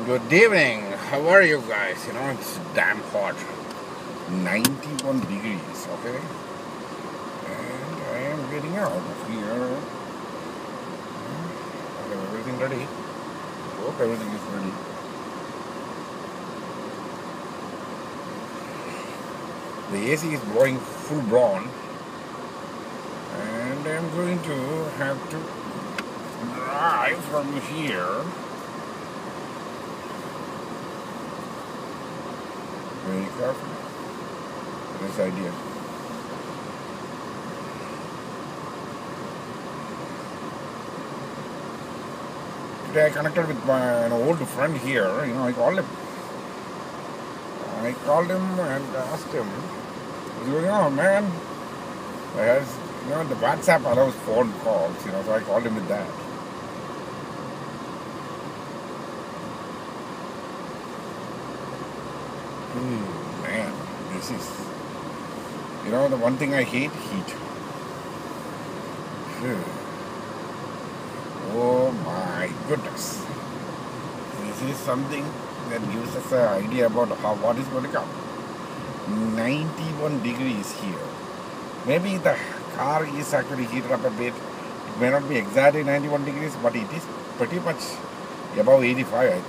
Good evening. How are you guys? It's damn hot. 91 degrees, okay? And I am getting out of here. I have everything ready. Hope everything is ready. The AC is blowing full blown. And I'm going to have to drive from here. Very careful. This idea. Today I connected with an old friend here. I called him. I called him and asked him. He was going, oh man, the WhatsApp allows phone calls. So I called him with that. Man, this is, the one thing I hate, heat. Oh my goodness. This is something that gives us an idea about what is going to come. 91 degrees here. Maybe the car is actually heated up a bit. It may not be exactly 91 degrees, but it is pretty much above 85, I think.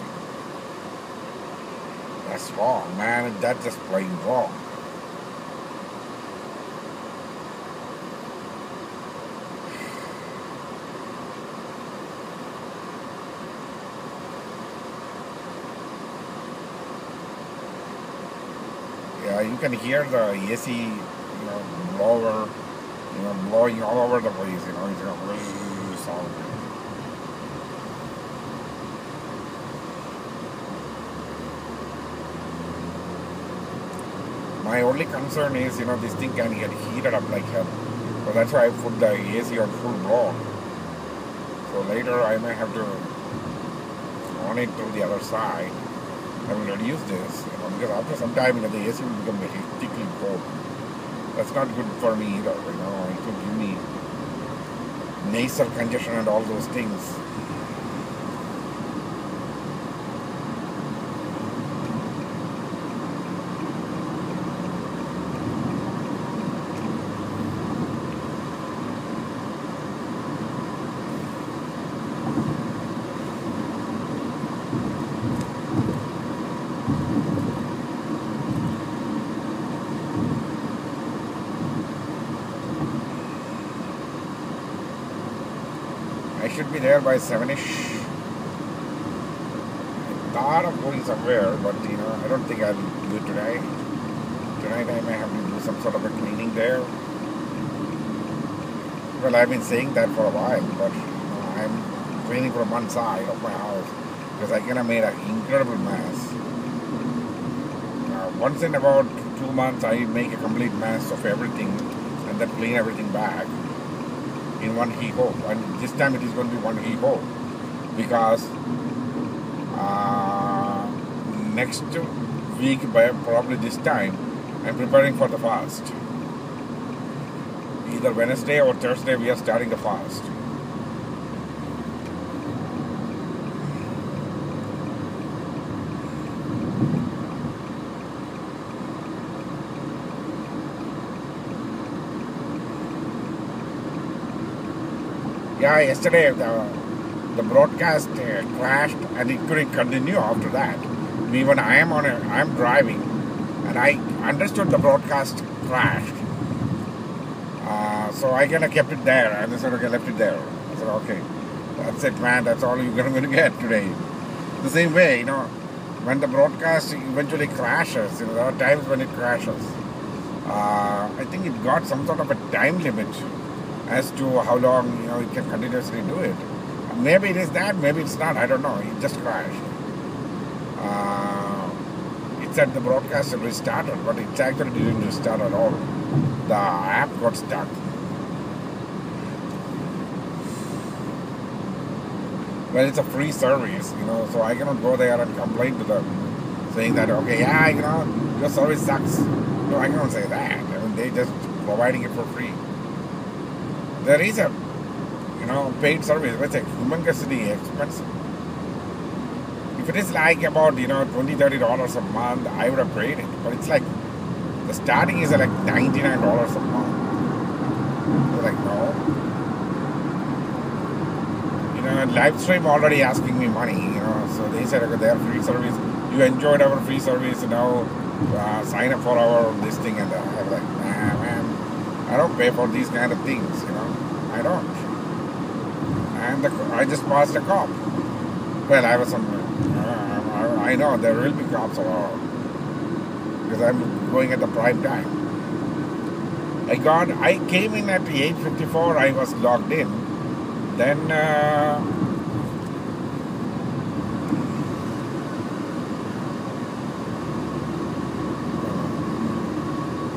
That's wrong, man. That's just plain wrong. Yeah, you can hear the AC, blower, blowing all over the place. It's a sound. My only concern is, this thing can get heated up like hell. So that's why I put the AC on full blown. So later I may have to run it to the other side. I will reduce this, because after some time, the AC will become very thickly cold. That's not good for me either, It could give me nasal congestion and all those things. I should be there by 7ish. I thought of going somewhere, but I don't think I'll do it today. Tonight I may have to do some sort of a cleaning there. Well, I've been saying that for a while, but I'm cleaning from one side of my house because I kind of made an incredible mess. Once in about 2 months, I make a complete mess of everything and then clean everything back in one heap-ho, and this time it is going to be one heap-ho because next week, by probably this time, I'm preparing for the fast. Either Wednesday or Thursday we are starting the fast. Yeah, yesterday the broadcast crashed and it couldn't continue after that. Even I'm driving and I understood the broadcast crashed. So I kind of kept it there and I said, okay, left it there. I said, okay, that's it, man. That's all you're going to get today. The same way, when the broadcast eventually crashes, there are times when it crashes. I think it got some sort of a time limit as to how long it can continuously do it. Maybe it is that, maybe it's not, I don't know. It just crashed. It said the broadcast restarted, but it actually didn't restart at all. The app got stuck. Well, it's a free service, so I cannot go there and complain to them, saying that, okay, yeah, your service sucks. No, I cannot say that. They just providing it for free. There is a, paid service, but it's humongously expensive. If it is like about, $20, $30 a month, I would have paid it. But it's like, the starting is like $99 a month. They're like, no. Live stream already asking me money, so they said, okay, they are free service. You enjoyed our free service, now sign up for our this thing and that. I was like, nah, man, I don't pay for these kind of things, I don't. And I just passed a cop. Well, I was I know there will be cops around because I'm going at the prime time. I came in at 8:54. I was logged in. Then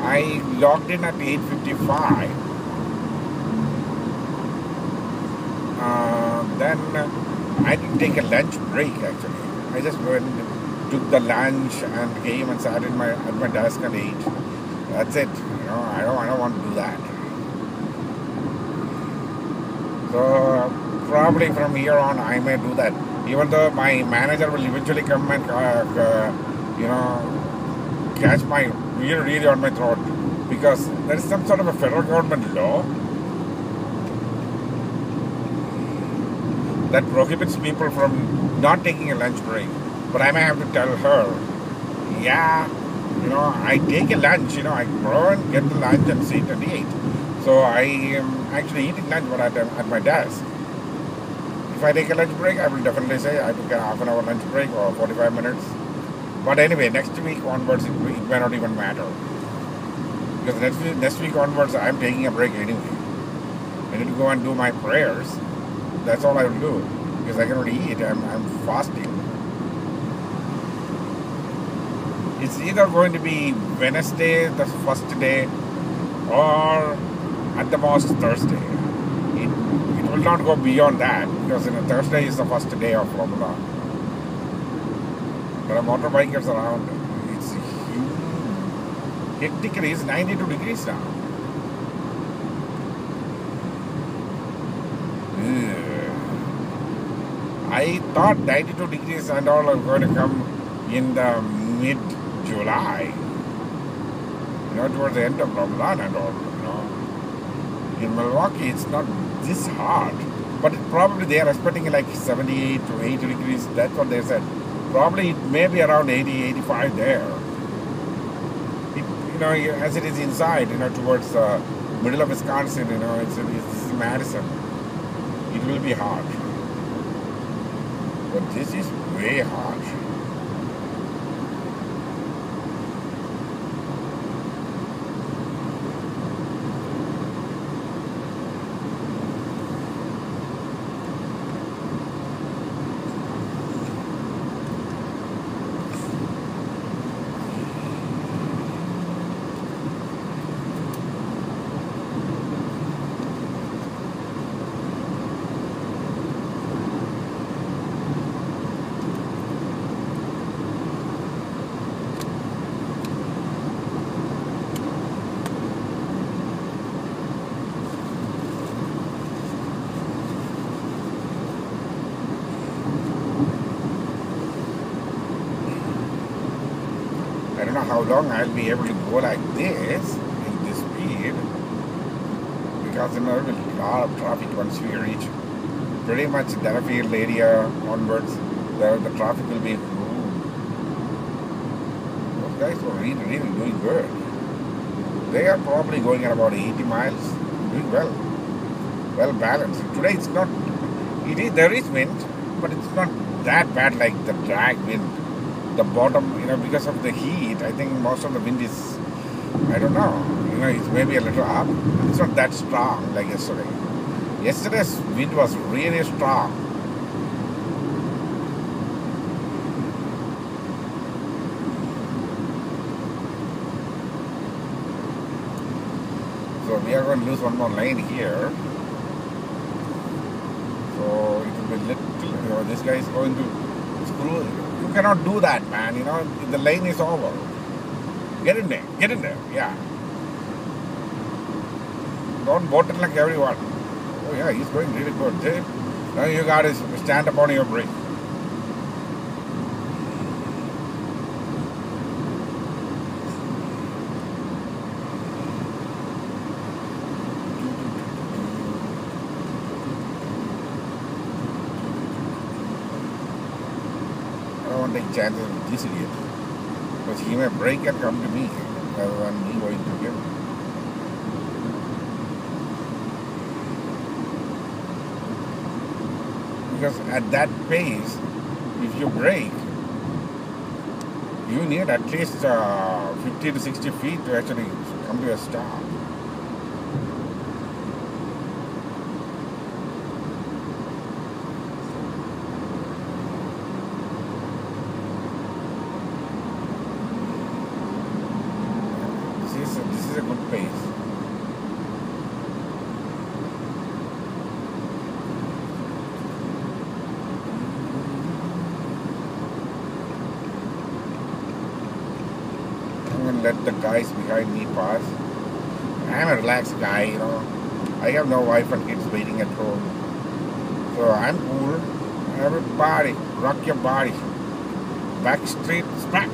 I logged in at 8:55. Then I didn't take a lunch break actually. I just went, took the lunch and came and sat at my desk and ate. That's it. I don't want to do that. So probably from here on I may do that. Even though my manager will eventually come and catch my really on my throat, because there is some sort of a federal government law that prohibits people from not taking a lunch break. But I may have to tell her, yeah, I take a lunch, I go and get the lunch and sit and eat. So I am actually eating lunch but at my desk. If I take a lunch break, I will definitely say I took a half an hour lunch break or 45 minutes. But anyway, next week onwards, it may not even matter. Because next week onwards, I'm taking a break anyway. I need to go and do my prayers. That's all I will do. Because I cannot eat. I'm fasting. It's either going to be Wednesday, the first day, or at the most Thursday. It will not go beyond that, because Thursday is the first day of Ramadan. There are motorbikers around. It's huge. Hectically, it's 92 degrees now. I thought 92 degrees and all are going to come in the mid-July. Towards the end of Ramadan and all. In Milwaukee, it's not this hot. But probably they are expecting like 78 to 80 degrees. That's what they said. Probably it may be around 80, 85 there. As it is inside, towards the middle of Wisconsin, it's Madison. It will be hot. But this is way hot. I don't know how long I'll be able to go like this in this speed, because there will be a lot of traffic once we reach pretty much Delafield area onwards. The traffic will be those guys were really doing good. They are probably going at about 80 miles, doing well balanced. Today it's not. There is wind, but it's not that bad like the drag wind. The bottom, because of the heat, I think most of the wind is, I don't know, it's maybe a little up. It's not that strong like yesterday. Yesterday's wind was really strong. So we are going to lose one more lane here. So it will be little, this guy is going to screw. You cannot do that, man. The lane is over. Get in there, yeah. Don't bottleneck everyone. Oh yeah, he's going really good. Now you got to stand up on your brake. don't want to take chances with this idiot. Because he may break and come to me rather than me going to him. Because at that pace, if you brake, you need at least 50 to 60 feet to actually come to a stop. This is a good pace. Let the guys behind me pass. I'm a relaxed guy, you know. I have no wife and kids waiting at home. So I'm cool. Everybody, rock your body. Back street, smack.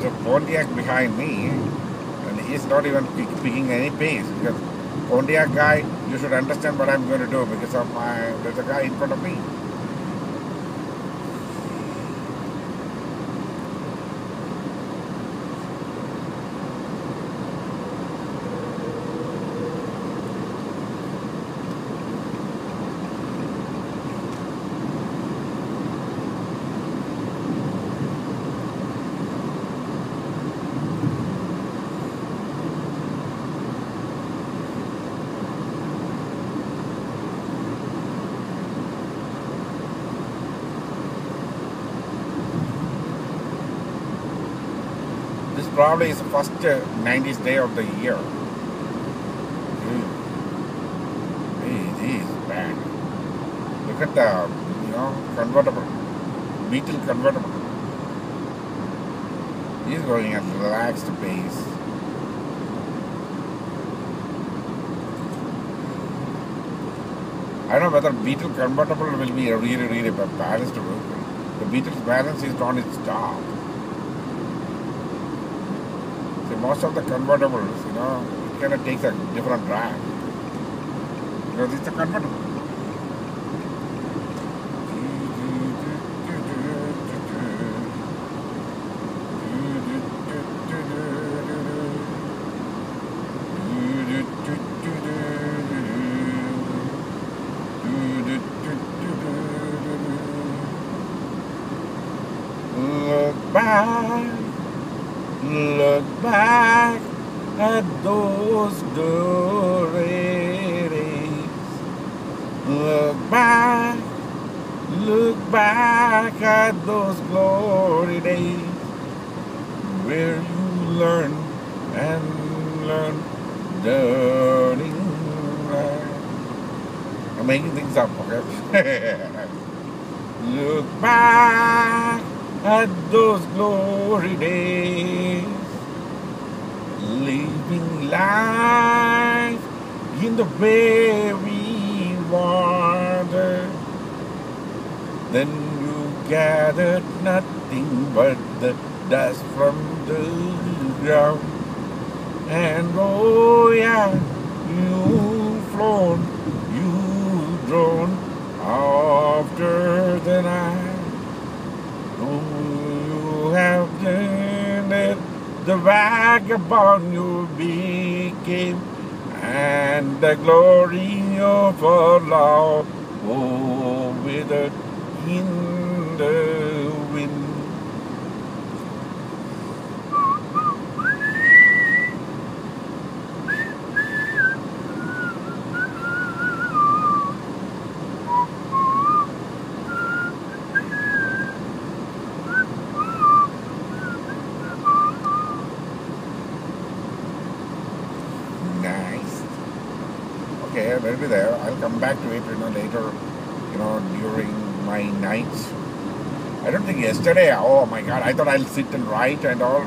The Pontiac behind me, and he's not even picking any pace, because Pontiac guy, you should understand what I'm going to do, because of there's a guy in front of me. This probably is the first 90s day of the year. This is bad. Look at the, convertible. Beetle convertible. He's going at a relaxed pace. I don't know whether Beetle convertible will be a really balanced vehicle. The Beetle's balance is on its top. Most of the convertibles, it kind of takes a different drag. Because it's a convertible. Look back. Look back at those glory days. Look back at those glory days, where you learn learning. I'm making things up, okay? Look back at those glory days, living life in the very water. Then you gathered nothing but the dust from the ground. And oh yeah, you've flown, you've drawn after the night. You have done it, the vagabond you became, and the glory of our love, withered in the wind. Nice. Okay, we'll be there. I'll come back to it, later, during my nights. I don't think yesterday, oh my God, I thought I'll sit and write and all.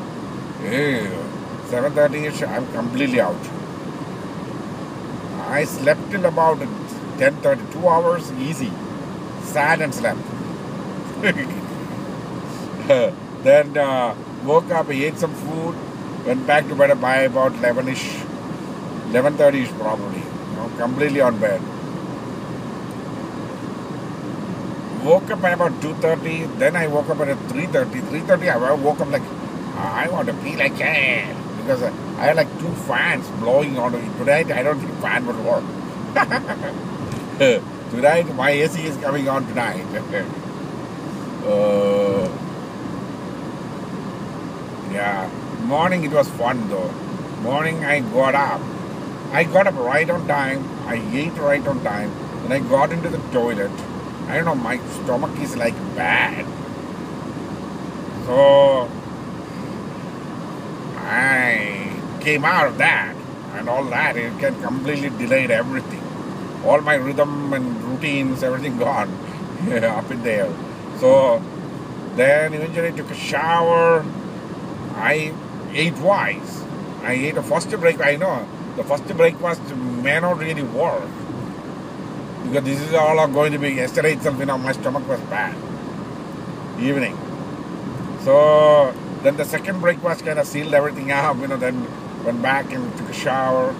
7:30ish, I'm completely out. I slept till about 10:30, 2 hours easy. Sat and slept. Then woke up, ate some food, went back to bed by about 11ish, 11:30ish probably. Completely on bed. Woke up at about 2:30. Then I woke up at 3:30. 3:30, I woke up like, I want to pee like hell. Because I had like two fans blowing on me. Tonight, I don't think fan would work. Tonight, my AC is coming on tonight. Yeah. Morning, it was fun though. Morning, I got up. I got up right on time. I ate right on time. Then I got into the toilet. I don't know, my stomach is like bad. So I came out of that and all that. It can completely delayed everything. All my rhythm and routines, everything gone up in there. So then eventually I took a shower. I ate twice. I ate a first break. I know the first breakfast may not really work. Because this is all going to be yesterday itself, my stomach was bad. Evening. So then the second breakfast kind of sealed everything up, then went back and took a shower.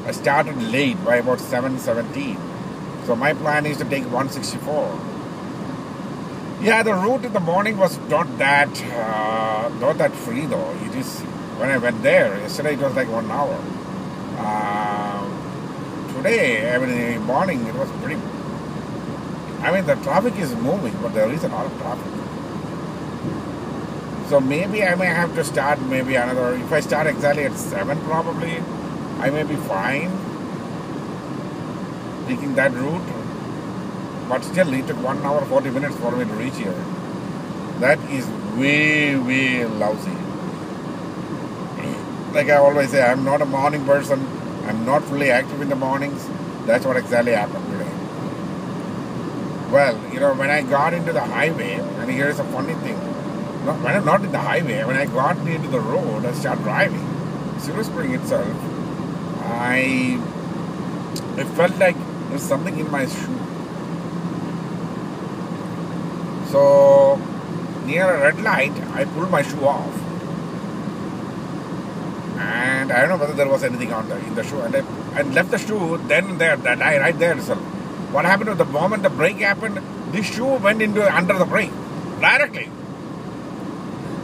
I started late by about 7:17. So my plan is to take 164. Yeah, the route in the morning was not that free though. It is when I went there, yesterday it was like 1 hour. Today, in the morning, it was pretty. The traffic is moving, but there is a lot of traffic. So maybe I may have to start maybe another. If I start exactly at 7, probably, I may be fine taking that route. But still, it took 1 hour 40 minutes for me to reach here. That is way, way lousy. Like I always say, I'm not a morning person. I'm not fully active in the mornings. That's what exactly happened today. Well, when I got into the highway, and here's a funny thing. When I'm not in the highway, when I got into the road, I started driving. Silver Spring itself, I felt like there's something in my shoe. So, near a red light, I pulled my shoe off. And I don't know whether there was anything in the shoe. And I left the shoe then and there, right there itself. What happened was the moment the brake happened, the shoe went under the brake directly.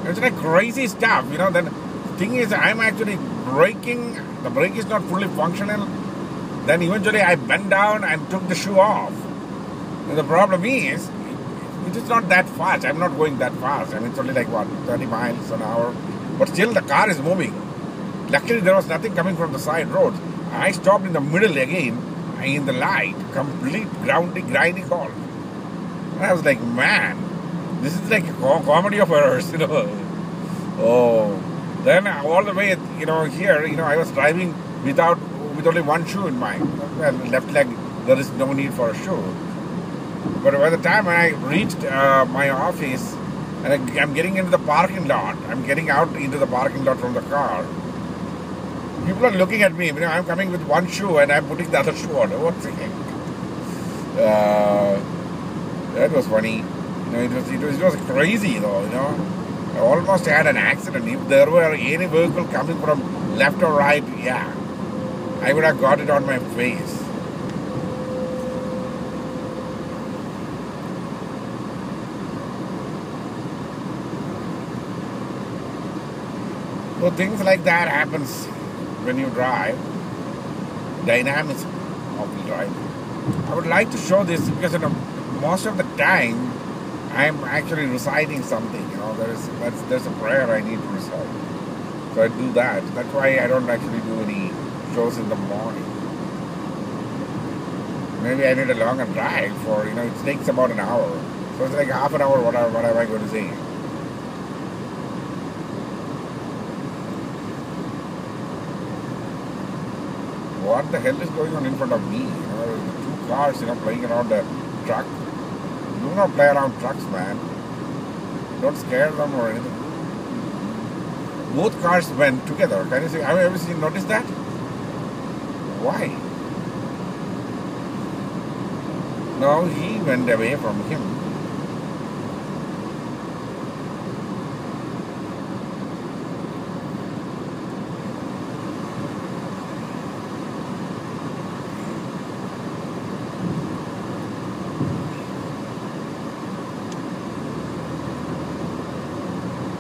It's like crazy stuff, Then the thing is, I'm actually braking. The brake is not fully functional. Then eventually I bent down and took the shoe off. And the problem is, it is not that fast. I'm not going that fast. It's only like 30 miles an hour. But still, the car is moving. Luckily, there was nothing coming from the side roads. I stopped in the middle again, in the light, complete grinding halt. And I was like, man, this is like a comedy of errors, Oh, then all the way, here, I was driving with only one shoe in mind. Well, left leg, there is no need for a shoe. But by the time I reached my office, and I'm getting into the parking lot, I'm getting out into the parking lot from the car. People are looking at me. I'm coming with one shoe and I'm putting the other shoe on. What's the heck? That was funny. It was crazy though. I almost had an accident. If there were any vehicle coming from left or right, yeah, I would have got it on my face. So things like that happens when you drive. Dynamics of the drive. I would like to show this because most of the time I'm actually reciting something. There's a prayer I need to recite. So I do that. That's why I don't actually do any shows in the morning. Maybe I need a longer drive for it takes about an hour. So it's like half an hour. What am I going to say? What the hell is going on in front of me? Two cars, playing around the truck. Do not play around trucks, man. Don't scare them or anything. Both cars went together. Can you see? Have you ever noticed that? Why? No, he went away from him.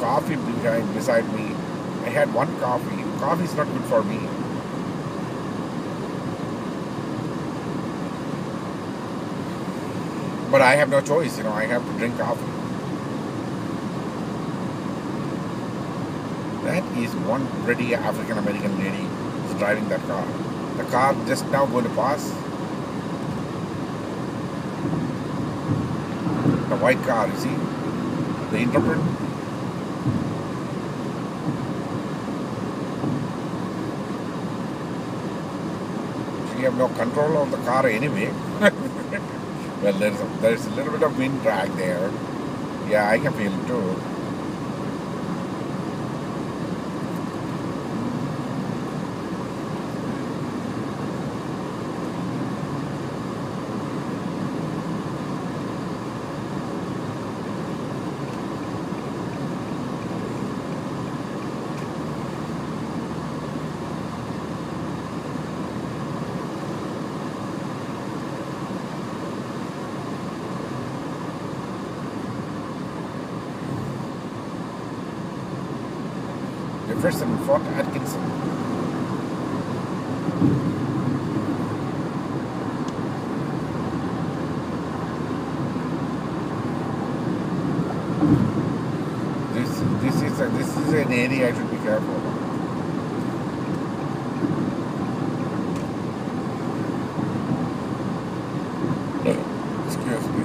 coffee beside me. I had one coffee. Coffee is not good for me. But I have no choice, I have to drink coffee. That is one pretty African American lady who's driving that car. The car just now going to pass. The white car, you see? The interpret. She have no control of the car anyway. Well, there's a little bit of wind drag there. Yeah, I can feel it too. Jefferson Fort Atkinson. This is an area I should be careful about. Excuse me.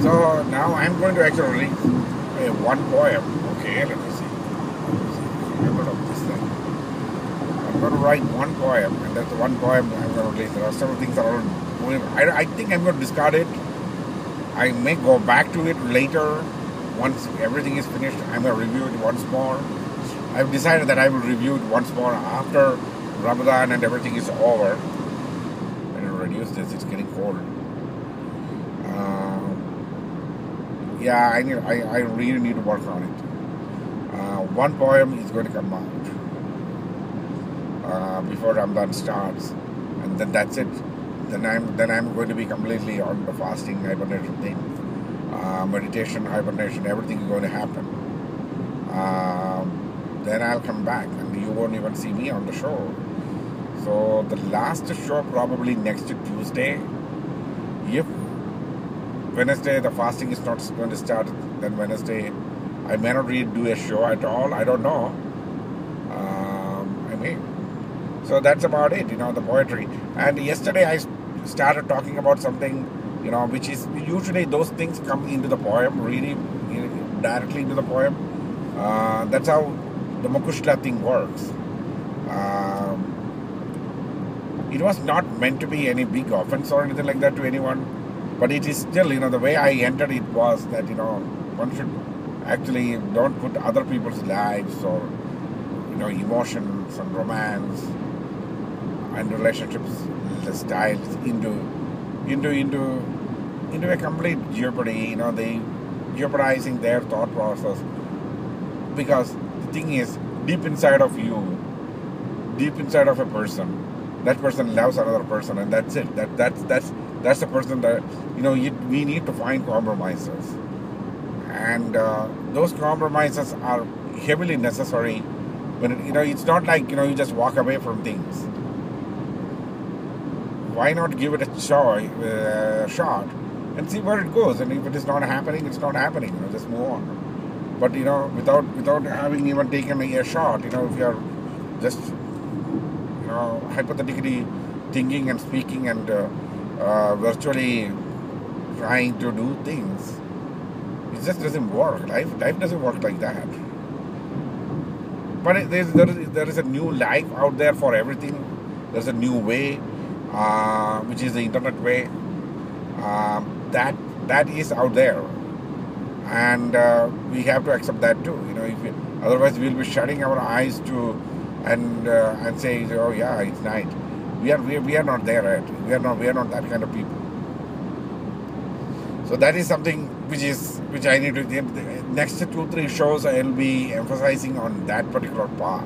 So now I'm going to actually read one poem. Okay, let me see. I'm going to this thing. I'm going to write one poem, and that's the one poem I'm going to release. There are several things that are. I think I'm going to discard it. I may go back to it later once everything is finished. I'm going to review it once more. I've decided that I will review it once more after Ramadan and everything is over. I'm going to reduce this. It's getting cold. Yeah, I really need to work on it. One poem is going to come out before Ramadan starts, and then that's it. Then I'm going to be completely on the fasting hibernation thing, meditation, hibernation, everything is going to happen. Then I'll come back, and you won't even see me on the show. So the last show probably next Tuesday. If Wednesday the fasting is not going to start, then Wednesday I may not really do a show at all. I don't know. I may. So that's about it, the poetry. And yesterday I started talking about something, which is usually those things come into the poem, really directly into the poem. That's how the Mukushla thing works. It was not meant to be any big offense or anything like that to anyone. But it is still, the way I entered it was that, one should actually don't put other people's lives or, emotions and romance and relationships styles into a complete jeopardy. They jeopardizing their thought process, because the thing is, deep inside of you, deep inside of a person, that person loves another person, and that's it. That's the person that, we need to find compromises. And those compromises are heavily necessary when, it's not like, you just walk away from things. Why not give it a shot and see where it goes? And if it is not happening, it's not happening. Just move on. But, without having even taken a shot, if you're just, hypothetically thinking and speaking and virtually trying to do things, it just doesn't work. Life doesn't work like that. But there is a new life out there for everything. There's a new way, which is the internet way. That is out there, and we have to accept that too. Otherwise we'll be shutting our eyes to and say, oh yeah, it's night. We are not there yet. We are not that kind of people. So that is something which I need to. The next 2-3 shows I'll be emphasizing on that particular part.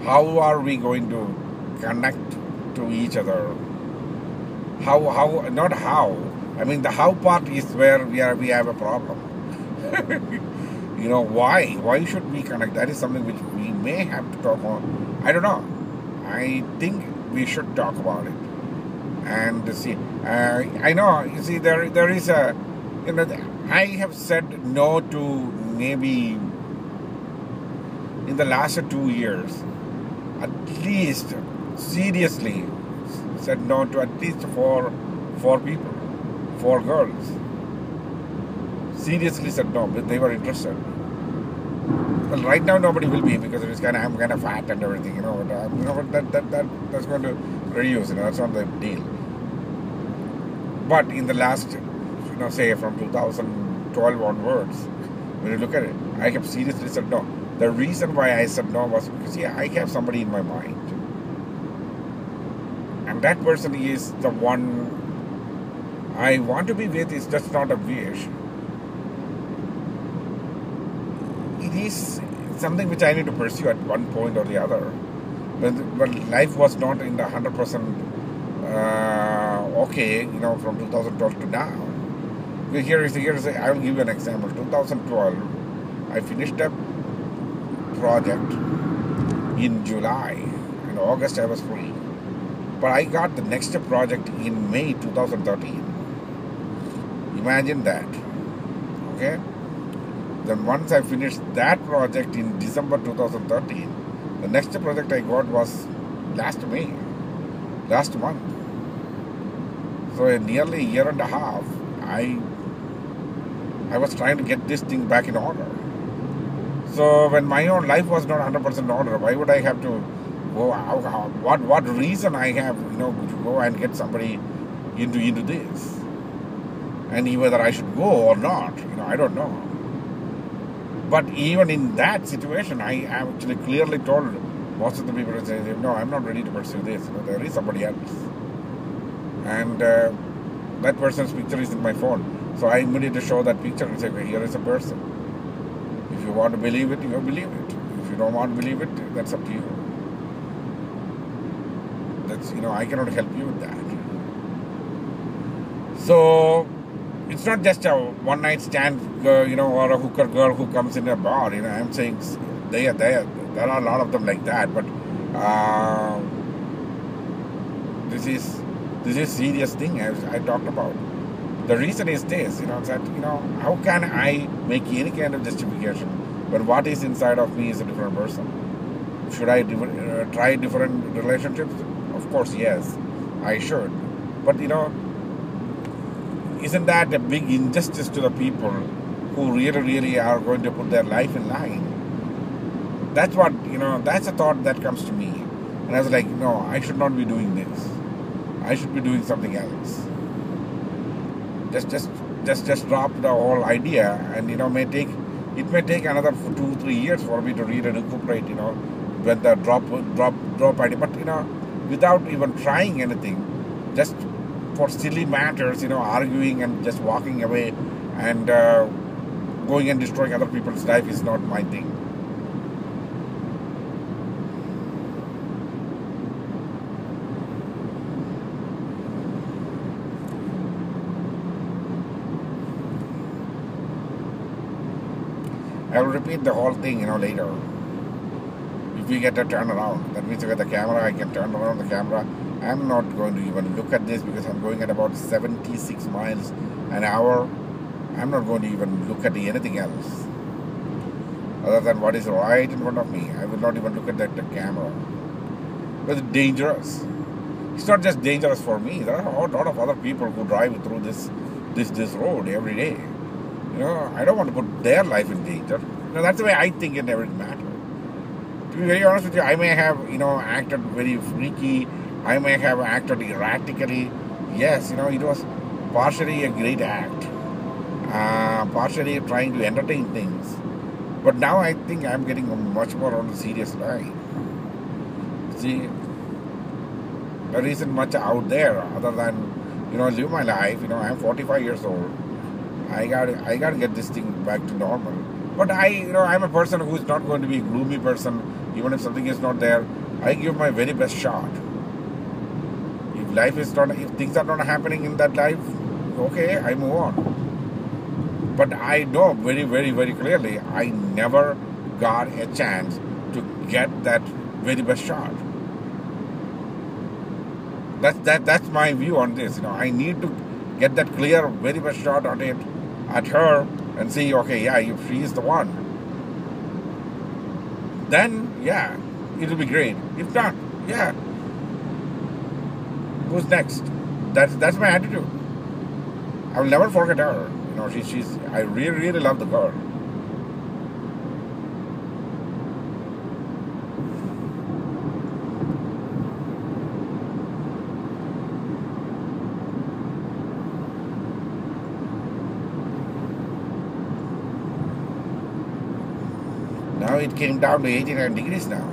How are we going to connect to each other? How not how. I mean, the how part is where we have a problem. Why should we connect? That is something which we may have to talk on. I don't know. I think we should talk about it and see. I know. You see, there is a. I have said no to maybe in the last 2 years, at least seriously said no to at least four people, 4 girls. Seriously said no, but they were interested. Well, right now nobody will be because I'm kind of fat and everything, but that's going to reduce. That's not the deal. But in the last, say from 2012 onwards, when you look at it, I have seriously said no. The reason why I said no was because I have somebody in my mind, and that person is the one I want to be with. Is just not a wish. It is something which I need to pursue at one point or the other. But life was not in the 100% okay, from 2012 to now. Here's I will give you an example. 2012, I finished a project in July. In August, I was free. But I got the next project in May 2013. Imagine that. Okay? Then once I finished that project in December 2013, the next project I got was last month. So in nearly a year and a half, I was trying to get this thing back in order. So when my own life was not 100% in order, why would I have to go? What reason I have, to go and get somebody into this? And whether I should go or not, I don't know. But even in that situation, I actually clearly told most of the people to say, no, I'm not ready to pursue this. There is somebody else. And that person's picture is in my phone. So I immediately show that picture and say, okay, here is a person. If you want to believe it, you believe it. If you don't want to believe it, that's up to you. That's, I cannot help you with that. So it's not just a one-night stand, or a hooker girl who comes in a bar. I'm saying there are a lot of them like that. But this is serious thing I talked about. The reason is this, that how can I make any kind of justification when what is inside of me is a different person? Should I try different relationships? Of course, yes, I should. But isn't that a big injustice to the people who really are going to put their life in line? That's what, that's a thought that comes to me. And I was like, no, I should not be doing this. I should be doing something else. Just drop the whole idea, and it may take another 2-3 years for me to really recuperate, when the drop idea. But without even trying anything, just for silly matters, arguing and just walking away and going and destroying other people's life is not my thing. I will repeat the whole thing, later. If we get a turnaround, that means with the camera, I can turn around the camera. I'm not going to even look at this because I'm going at about 76 miles an hour. I'm not going to even look at anything else other than what is right in front of me. I will not even look at the camera. But it's dangerous. It's not just dangerous for me. There are a lot of other people who drive through this road every day. I don't want to put their life in danger. That's the way I think in every matter. To be very honest with you, I may have, acted very freaky I may have acted erratically. Yes, it was partially a great act, partially trying to entertain things. But now I think I'm getting much more on the serious line. See, there isn't much out there other than, live my life. I'm 45 years old. I got to get this thing back to normal. But I'm a person who's not going to be a gloomy person. Even if something is not there, I give my very best shot. If things are not happening in that life, okay, I move on. But I know very, very, very clearly, I never got a chance to get that very best shot. That's my view on this. I need to get that clear, very best shot on it at her and see, okay, yeah, if she is the one, then yeah, it'll be great. If not, yeah, who's next? That's my attitude. I will never forget her. She's I really, really love the girl. Now it came down to 89 degrees now.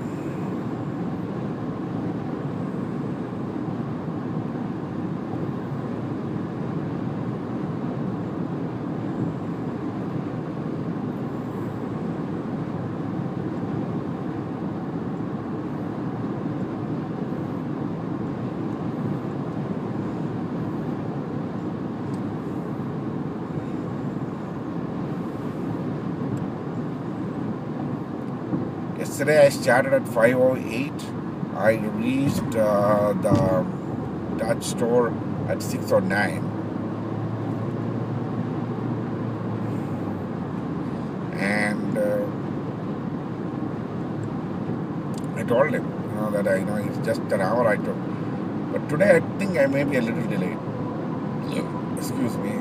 Yesterday I started at 5:08. I reached the Dutch store at 6:09. And I told him, that it's just an hour I took. But today I think I may be a little delayed. Excuse me.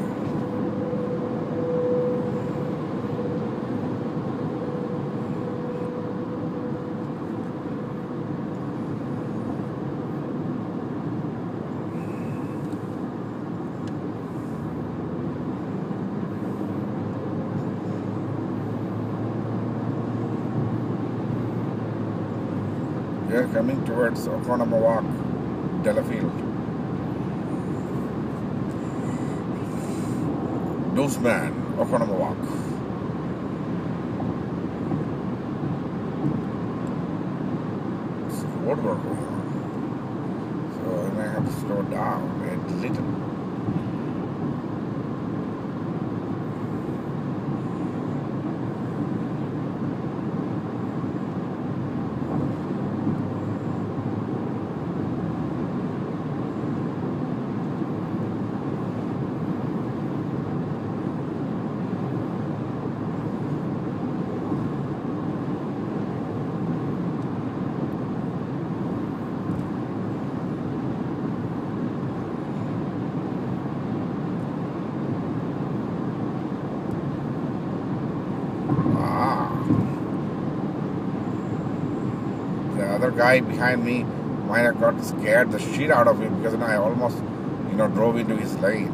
We are coming towards Oconomowoc, Delafield. Newsman, Oconomowoc. It's road work going on. So I may have to slow down a little. The other guy behind me might have got scared the shit out of him because I almost, drove into his lane.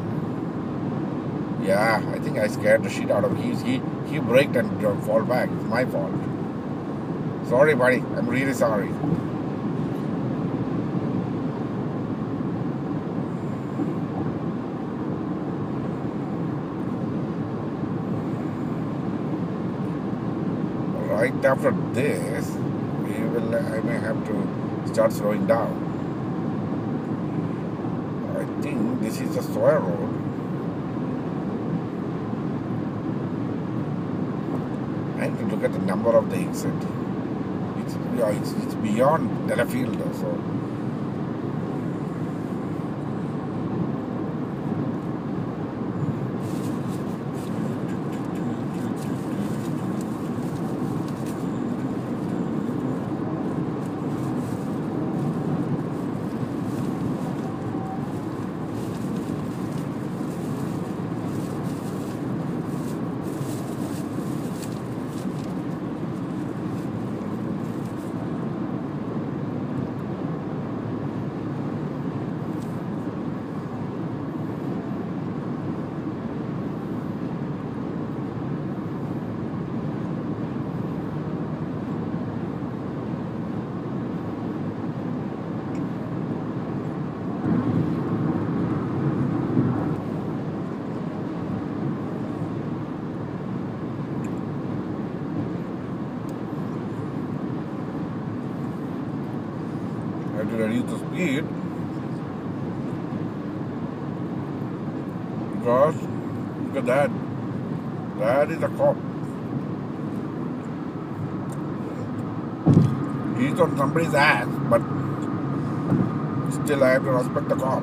Yeah, I think I scared the shit out of him. He braked and fall back. It's my fault. Sorry, buddy. I'm really sorry. Right after this, I may have to start slowing down. I think this is the Sawyer Road. I need to look at the number of the exit. It's beyond Delafield, so. reduce the speed because look at that. That is a cop. He's on somebody's ass, but still I have to respect the cop.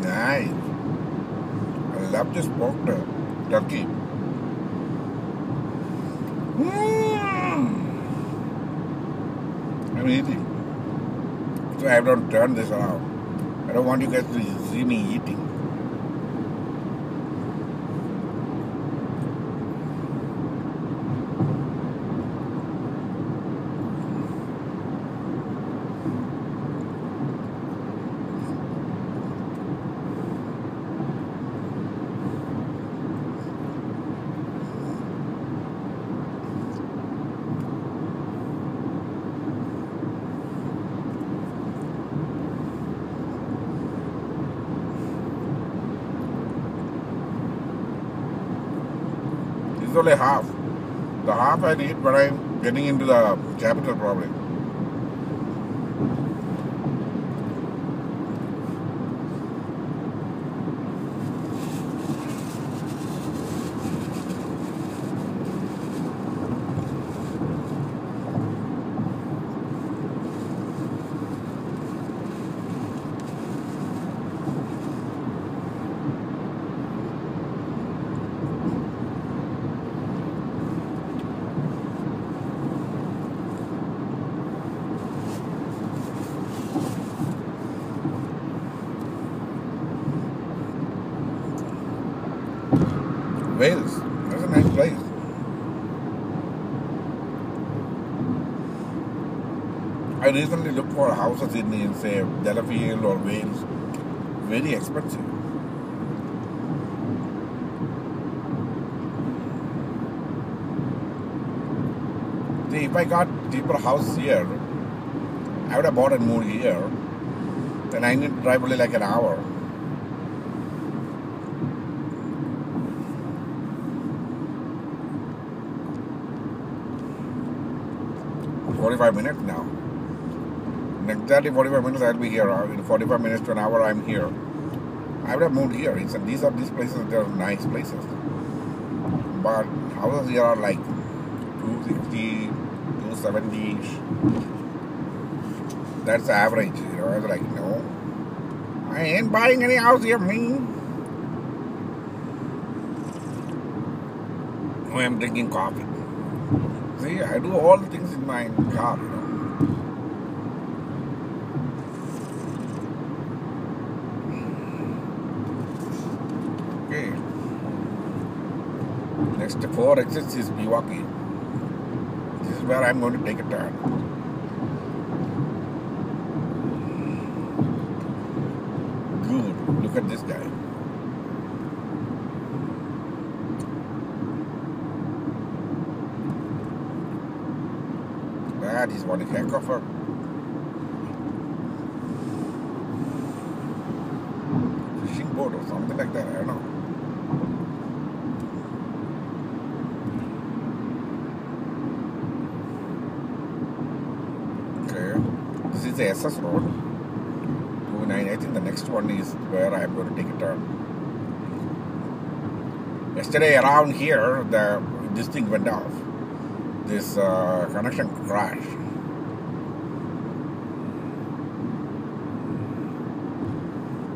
Nice. I love this pork turkey. I'm eating. So I have to turn this around. I don't want you guys to see me eating. It's only half. The half I need, but I'm getting into the capital probably. Wales. That's a nice place. I recently looked for houses in say, Delafield or Wales. Very expensive. See, if I got cheaper house here, I would have bought and moved here. Then I need to drive only like an hour. 45 minutes now. Exactly 45 minutes I'll be here. In 45 minutes to an hour I'm here. I would have moved here. These places, they're nice places. But houses here are like 260, 270-ish. That's the average. I was like, no. I ain't buying any house here, me. Oh, I'm drinking coffee. See, I do all the things in my car, Okay. Next 4 exits is Milwaukee. This is where I'm going to take a turn. Good. Look at this guy. That is one heck of a fishing boat or something like that. I don't know. Okay, this is the SS road. 29. I think the next one is where I am going to take a turn. Yesterday around here, this thing went off. This connection crashed.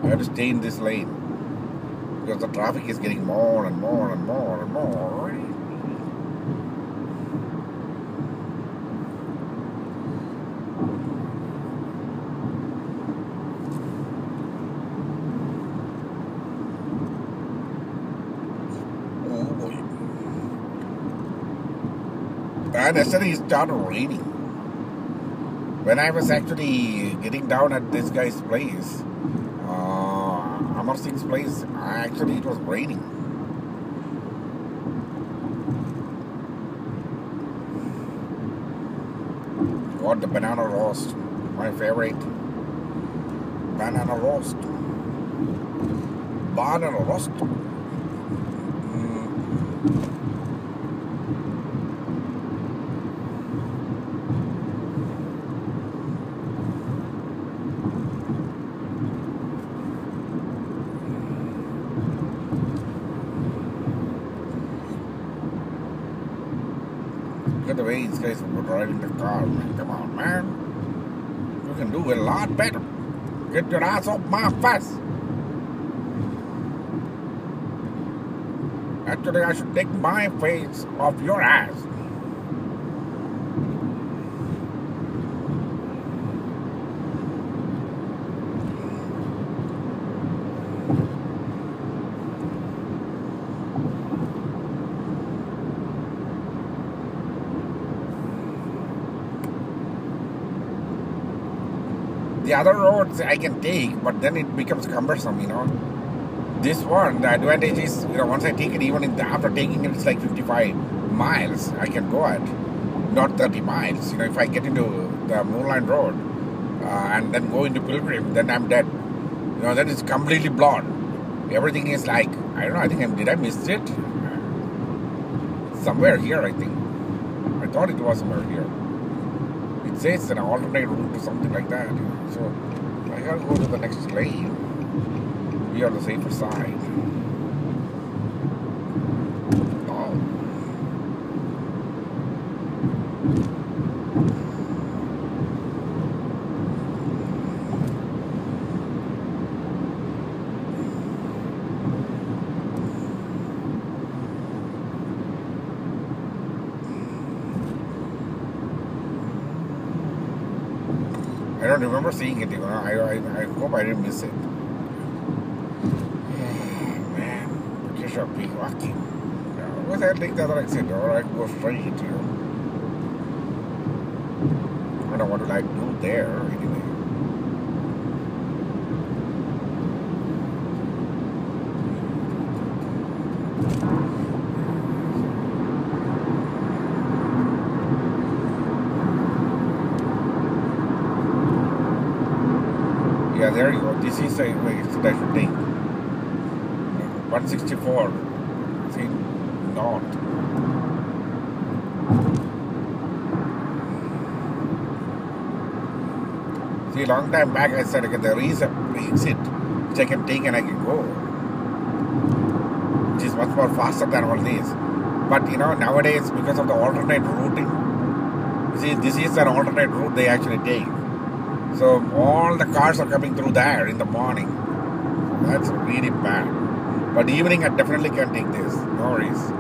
I have to stay in this lane because the traffic is getting more and more and more and more. Oh boy. And yesterday it started raining. When I was actually getting down at this guy's place, Amar Singh's place, actually it was raining. Got the banana roast, my favorite. Banana roast. Banana roast. Look at the way these guys were driving the car, man. Come on, man. You can do a lot better. Get your ass off my face. Actually, I should take my face off your ass. The other roads I can take, but then it becomes cumbersome, This one, the advantage is, once I take it, even after taking it, it's like 55 miles I can go at, not 30 miles. If I get into the Moorland Road and then go into Pilgrim, then I'm dead. Then it's completely blocked. Everything is like, I don't know, did I miss it? Somewhere here, I think. I thought it was somewhere here. It says an alternate route or something like that. So I gotta go to the next lane. Be on the safer side. Oh. I don't remember seeing it, I hope I didn't miss it. Oh, man, just a big walking. What I take the other exit, or I go straight, I don't know what to do there, anyway. Yeah, there you go. This is a way that I should take. 164. See, north. See, long time back I said, okay, there is a exit which I can take and I can go, which is much more faster than all this. But nowadays, because of the alternate routing, see, this is an alternate route they actually take. So all the cars are coming through there in the morning. That's really bad. But evening I definitely can take this. No worries.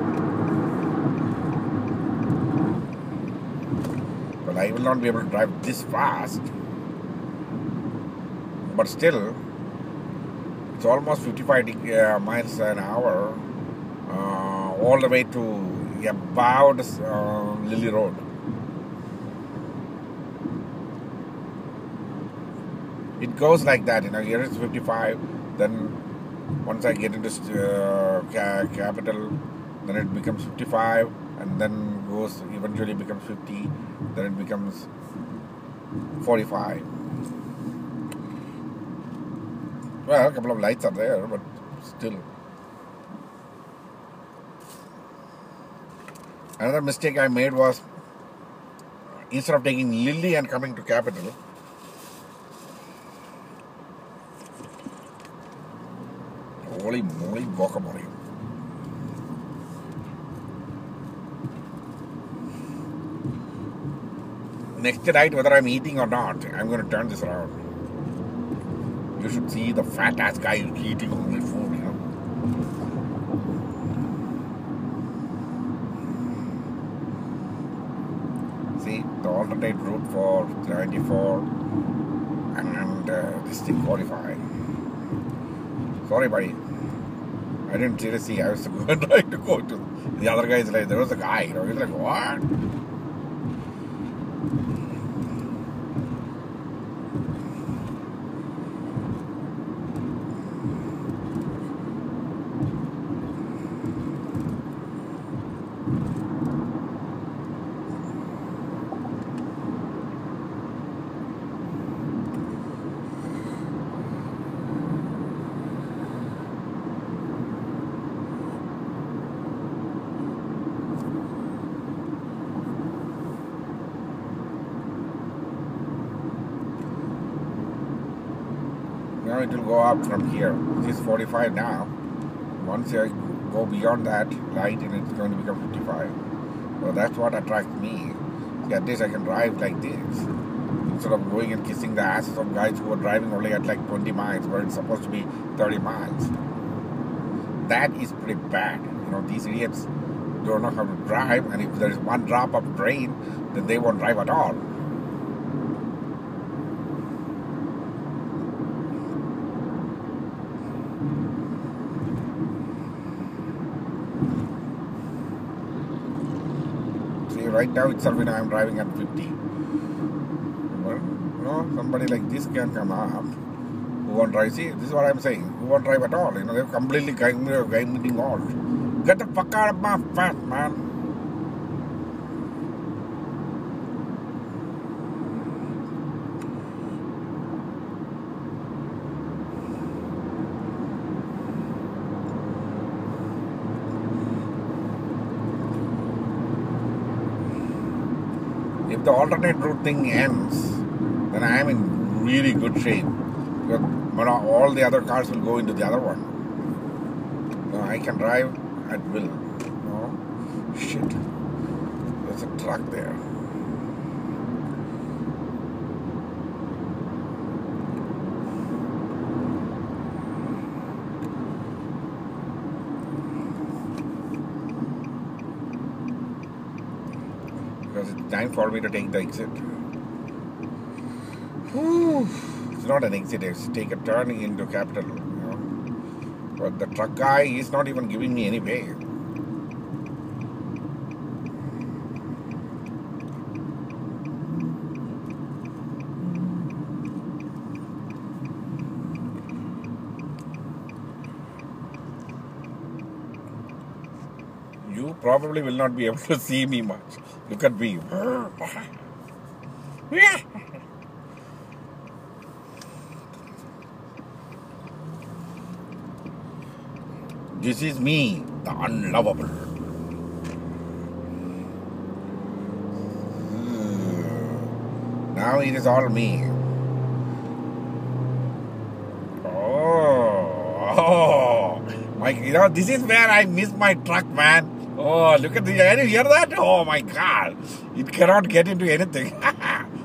Well, I will not be able to drive this fast. But still, it's almost 55 miles an hour all the way to about Lily Road. It goes like that, here it's 55, then once I get into capital, then it becomes 55, and then eventually becomes 50, then it becomes 45. Well, a couple of lights are there, but still. Another mistake I made was, instead of taking Lily and coming to capital, holy moly, guacamole. Next night, whether I'm eating or not, I'm going to turn this around. You should see the fat ass guy eating only food, you know. See, the alternate route for 94 and this thing 45. Sorry, buddy. I didn't seriously. I was trying to go to the other guy's like, there was a guy, you know. He's like, what? Now it will go up from here. This is 45 now. Once I go beyond that light, and it's going to become 55. So that's what attracts me. See, at least I can drive like this instead of going and kissing the asses of guys who are driving only at like 20 miles where it's supposed to be 30 miles. That is pretty bad. You know, these idiots don't know how to drive, and if there is one drop of rain, then they won't drive at all. Right now itself, you know, I'm driving at 50. Well, you know, somebody like this can come up who won't drive. See, this is what I'm saying. Who won't drive at all. You know, they're completely guiding all. Get the fuck out of my path, man. If the alternate route thing ends, then I am in really good shape. But all the other cars will go into the other one. So I can drive at will. No? Shit. There's a truck there. Because it's time for me to take the exit. Whew. It's not an exit, it's take a turning into Capital, you know. But the truck guy is not even giving me any way. You probably will not be able to see me much. Look at me. This is me, the unlovable. Now it is all me. Oh, my! You know, this is where I miss my truck, man. Oh, look at the, can you hear that? Oh my God. It cannot get into anything.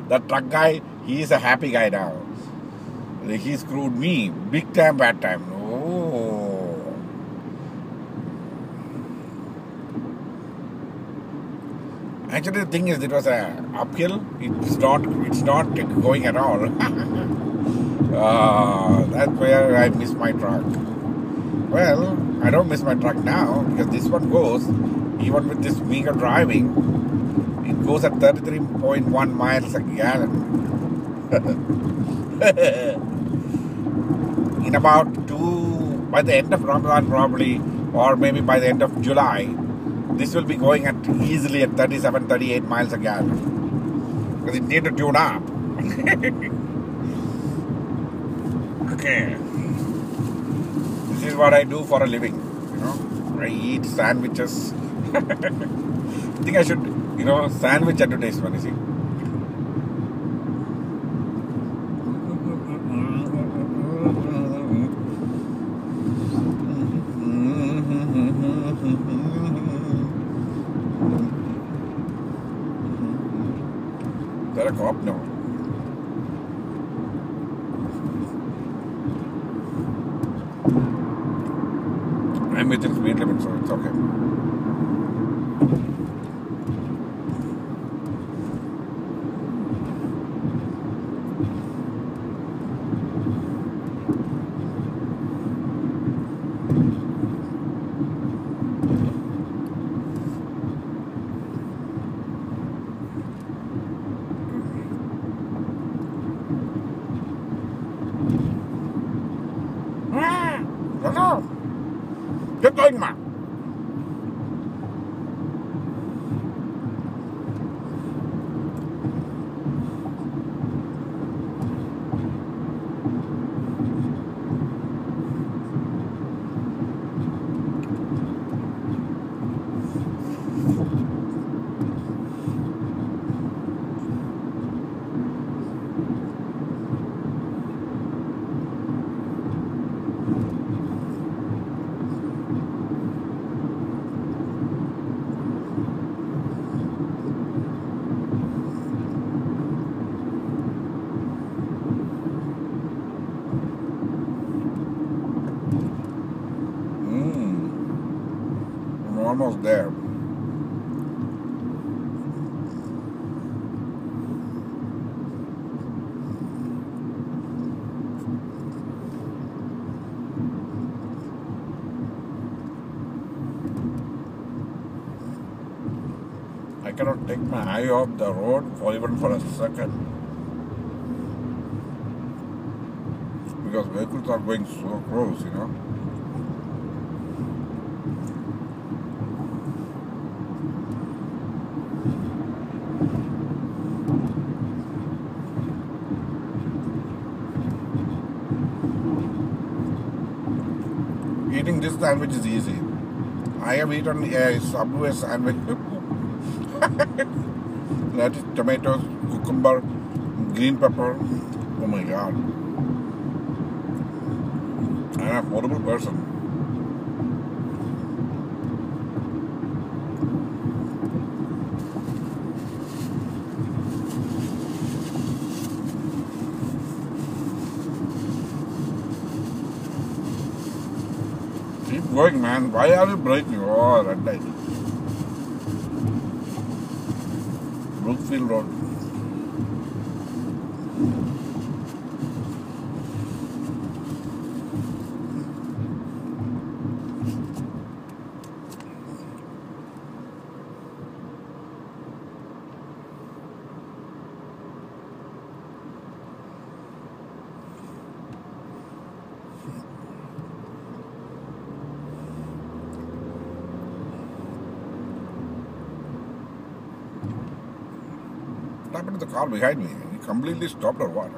That truck guy, he is a happy guy now. He screwed me. Big time, bad time. Oh. Actually, the thing is, it was a uphill. It's not going at all. That's where I miss my truck. Well, I don't miss my truck now because this one goes, even with this meager driving, it goes at 33.1 miles a gallon. In about by the end of Ramadan probably, or maybe by the end of July, this will be going at easily at 37, 38 miles a gallon. Because it needs to tune up. Okay. This is what I do for a living, you know. I eat sandwiches. I think I should, you know, sandwich advertisement, you see. Is that a cop? No. I'm within speed limit, so it's okay. No. Keep going, man. I'm almost there. I cannot take my eye off the road for even for a second because vehicles are going so close, you know. Eating this sandwich is easy. I have eaten a Subway sandwich. That is tomatoes, cucumber, green pepper. Oh my god. I'm a horrible person. Keep going, man. Why are you braking? Oh, red light. Brookfield Road. What happened to the car behind me? He completely stopped or what?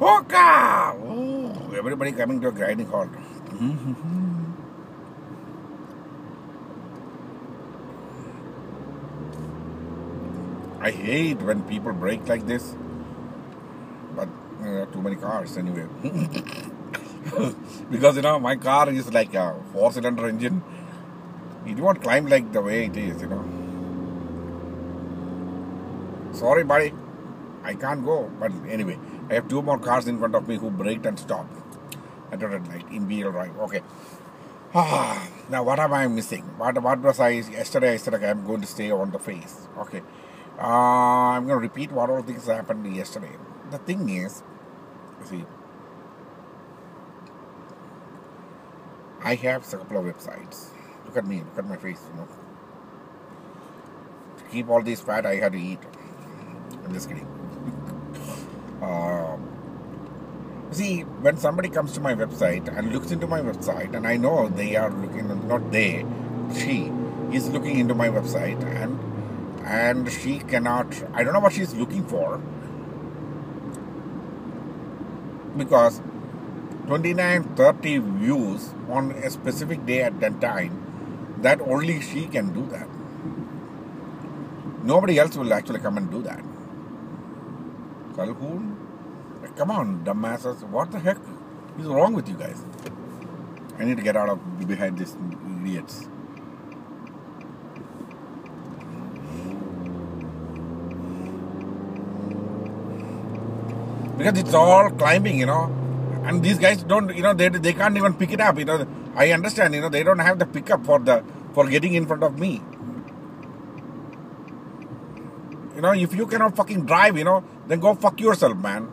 Oh, car! Oh, everybody coming to a grinding halt. I hate when people brake like this, but there are too many cars anyway. Because you know my car is like a 4-cylinder engine. It won't climb like the way it is, you know. Sorry, buddy, I can't go. But anyway, I have 2 more cars in front of me who braked and stopped at a red light in BL Drive. Okay. Now what am I missing? What was I yesterday? I said okay, I'm going to stay on the face. Okay. I'm going to repeat what all things happened yesterday. The thing is, see, I have a couple of websites. Look at me, look at my face, you know. To keep all this fat, I had to eat. I'm just kidding. See, when somebody comes to my website and looks into my website, and I know they are looking, not they, she is looking into my website, and she cannot, I don't know what she's looking for, because 29-30 views on a specific day at that time, that only she can do that. Nobody else will actually come and do that. Calhoun? Come on, dumbasses. What the heck is wrong with you guys? I need to get out of behind these idiots. because it's all climbing, and these guys don't, they can't even pick it up, I understand, they don't have the pickup for getting in front of me. If you cannot fucking drive, then go fuck yourself, man.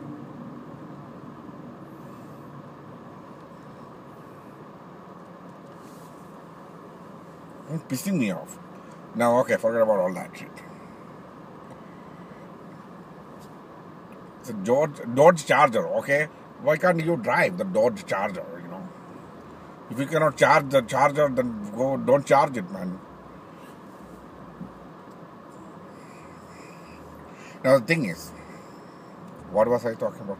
It's pissing me off. Now, okay, forget about all that shit. It's a Dodge Charger, okay? Why can't you drive the Dodge Charger, If you cannot charge the charger, then don't charge it, man. Now, the thing is, what was I talking about?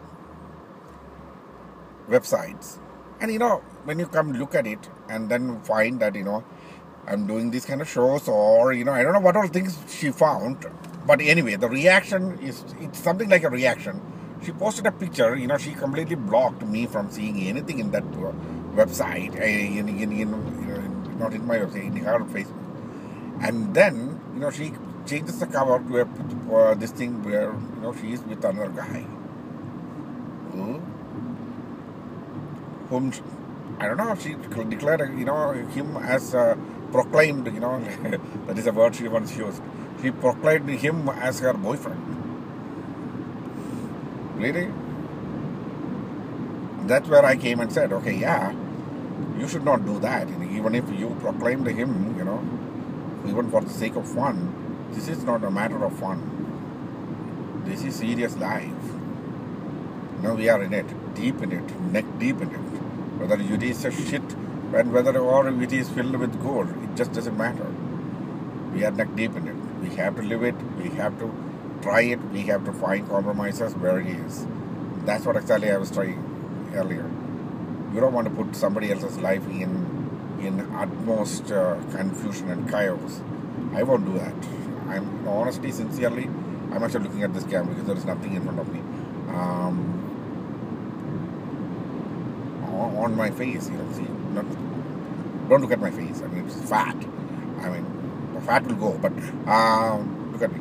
Websites. And, when you come look at it and then find that, I'm doing these kind of shows, or, I don't know what all things she found. But anyway, the reaction it's something like a reaction. She posted a picture, she completely blocked me from seeing anything in that website, not in my website, in her Facebook. And then, she changes the cover to this thing where, she is with another guy. Whom, I don't know, she declared, him as proclaimed, that is a word she once used. She proclaimed him as her boyfriend. Really? That's where I came and said, okay, yeah, you should not do that. Even if you proclaimed him, even for the sake of fun, this is not a matter of fun. This is serious life. We are in it, deep in it, neck deep in it. Whether it is a shit and whether or it is filled with gold, it just doesn't matter. We are neck deep in it. We have to live it. We have to try it. We have to find compromises where it is. That's what exactly I was trying earlier. You don't want to put somebody else's life in utmost confusion and chaos. I won't do that. I'm honestly, sincerely, I'm actually looking at this camera because there is nothing in front of me. On my face, see, don't look at my face. I mean, it's fat. I mean, the fat will go, but look at me,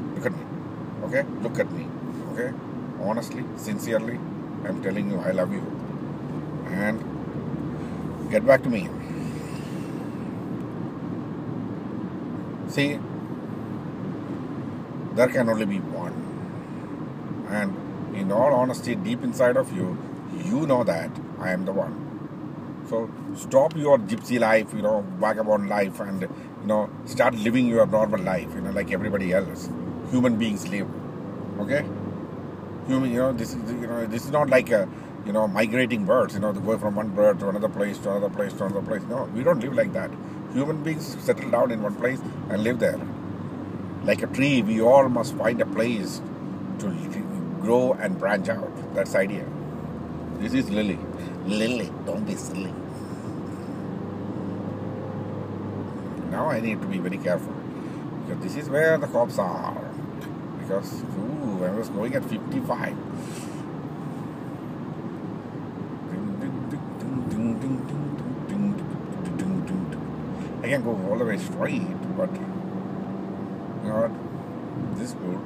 okay? Look at me, okay? Honestly, sincerely, I'm telling you, I love you. And get back to me. See, there can only be one. And in all honesty, deep inside of you, you know that I am the one. So stop your gypsy life, vagabond life, and start living your normal life, like everybody else. Human beings live, okay? This is not like migrating birds, to go from one bird to another place to another place to another place. No, we don't live like that. Human beings settle down in one place and live there. Like a tree, we all must find a place to grow and branch out. That's the idea. This is Lily. Lily, don't be silly. Now I need to be very careful because this is where the cops are. Because I was going at 55. I can go all the way straight, but you know what? This is good.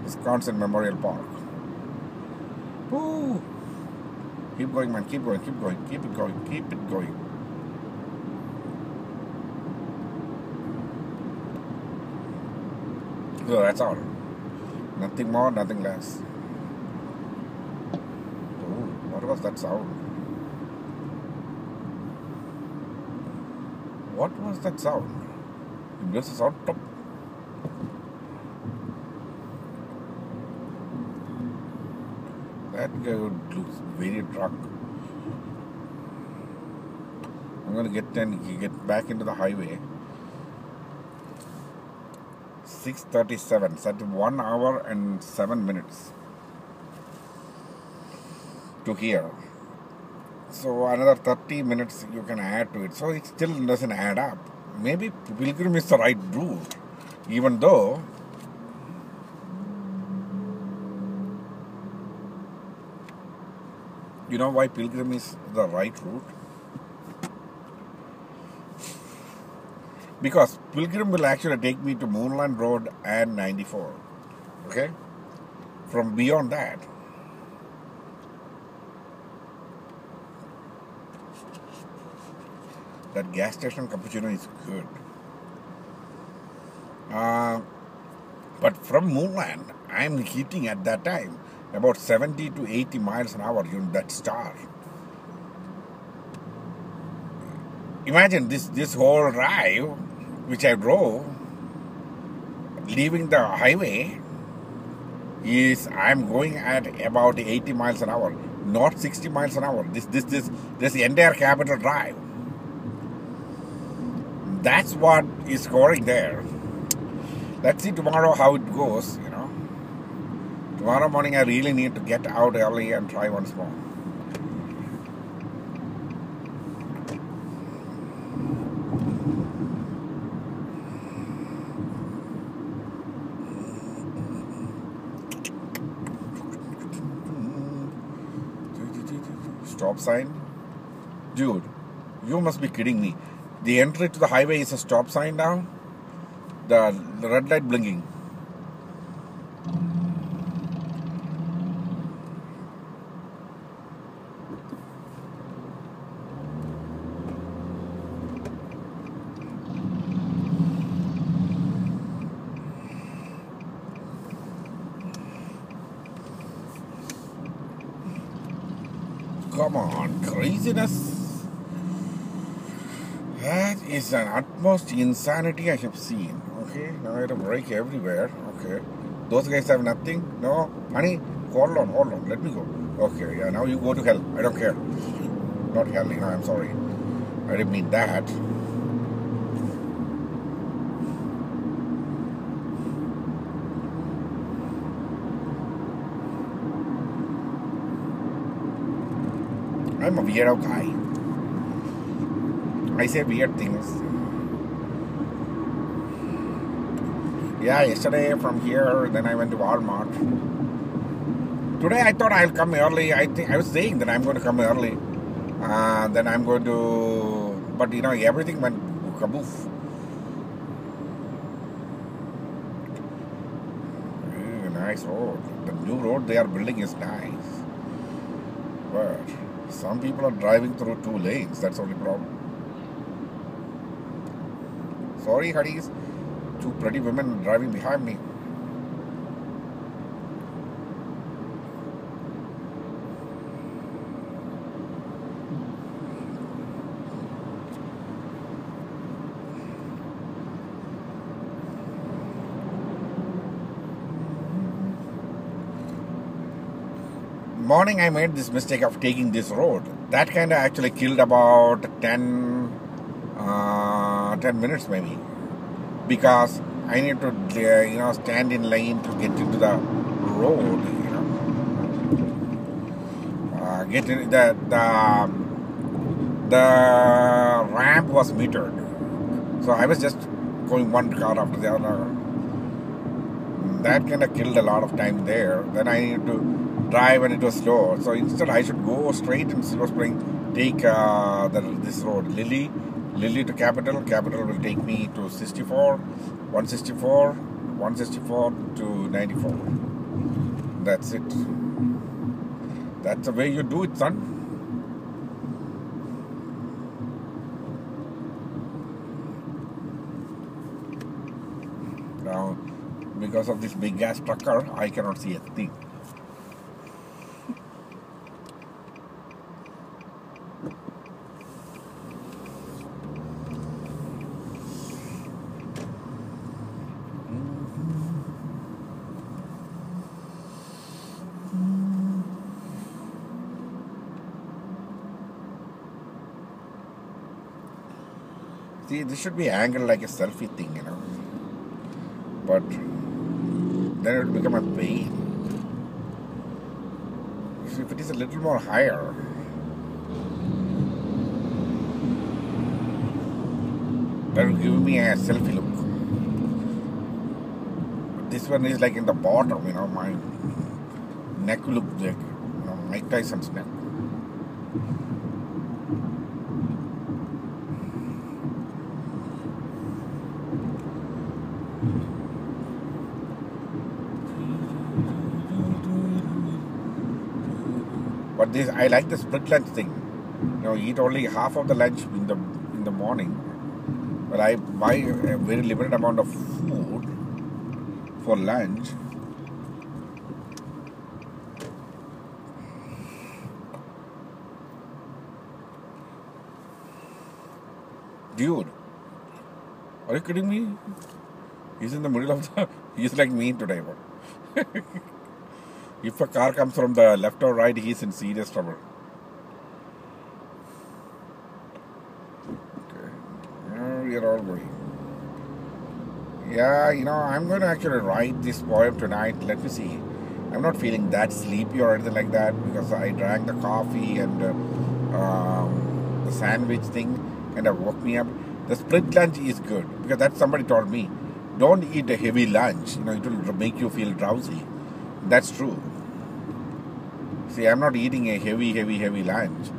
Wisconsin Memorial Park. Woo! Keep going, man. Keep going. Keep going. Keep it going. Keep it going. So that's all. Nothing more, nothing less. Oh, what was that sound? What was that sound? There's a sound top. That guy looks very drunk. I'm gonna get back into the highway. 6:37. So 1 hour and 7 minutes to here. So another 30 minutes you can add to it. So it still doesn't add up. Maybe Pilgrim is the right route, even though. You know why Pilgrim is the right route? Because Pilgrim will actually take me to Moonland Road and 94. Okay? From beyond that, that gas station cappuccino is good. But from Moonland, I'm hitting at that time about 70 to 80 miles an hour in that star. Imagine this whole drive, which I drove, leaving the highway, is I'm going at about 80 miles an hour, not 60 miles an hour. This entire Capital Drive. That's what is scoring there. Let's see tomorrow how it goes, you know. Tomorrow morning I really need to get out early and try once more. Stop sign? Dude, you must be kidding me. The entry to the highway is a stop sign now? The red light blinking. Come on, craziness. That is an utmost insanity I have seen. Okay, now I have to brake everywhere. Okay, those guys have nothing. No, honey, hold on, let me go. Okay, yeah, now you go to hell. I don't care. Not hell, you know, I'm sorry. I didn't mean that. I'm a weirdo guy. I say weird things. Yeah, yesterday from here, then I went to Walmart. Today I thought I'll come early. I was saying that I'm going to come early. Then I'm going to, but you know, everything went kaboof. Nice road. The new road they are building is nice. But some people are driving through 2 lanes. That's the only problem. Sorry, honey's 2 pretty women driving behind me. Morning I made this mistake of taking this road. That kind of actually killed about 10 minutes maybe. Because I need to, you know, stand in lane to get into the road, you know. Get in the ramp was metered. So I was just going one car after the other. That kind of killed a lot of time there. Then I needed to drive and it was slow. So instead I should go straight in Silver Spring, take this road, Lily to Capital. Capital will take me to 164 to 94. That's it. That's the way you do it, son. Now, because of this big gas trucker, I cannot see a thing. See, this should be angled like a selfie thing, you know. But then it will become a pain. If it is a little more higher, that will give me a selfie look. This one is like in the bottom, you know, my neck looks like, you know, Mike Tyson's neck. But this, I like the split lunch thing. Eat only half of the lunch in the morning. But I buy a very limited amount of food for lunch. Dude, are you kidding me? He's in the middle of the... He's like me today. If a car comes from the left or right, he's in serious trouble. Okay. We are all going. Yeah, I'm going to actually write this poem tonight. Let me see. I'm not feeling that sleepy or anything like that because I drank the coffee and the sandwich thing and it woke me up. The split lunch is good because that somebody told me. Don't eat a heavy lunch. It will make you feel drowsy. That's true. See, I'm not eating a heavy lunch.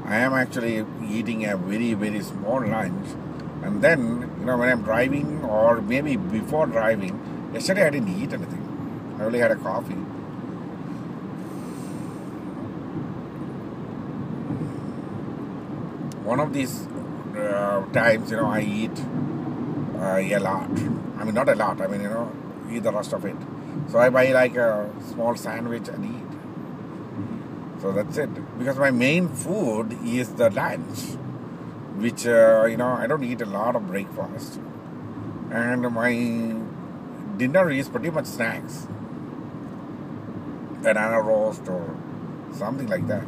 I am actually eating a very, very small lunch. And then, when I'm driving or maybe before driving, yesterday I didn't eat anything. I only had a coffee. One of these times, I eat a lot. I mean, not a lot. I mean, eat the rest of it. So I buy like a small sandwich and eat. So that's it. Because my main food is the lunch, which, I don't eat a lot of breakfast. And my dinner is pretty much snacks. Banana roast or something like that.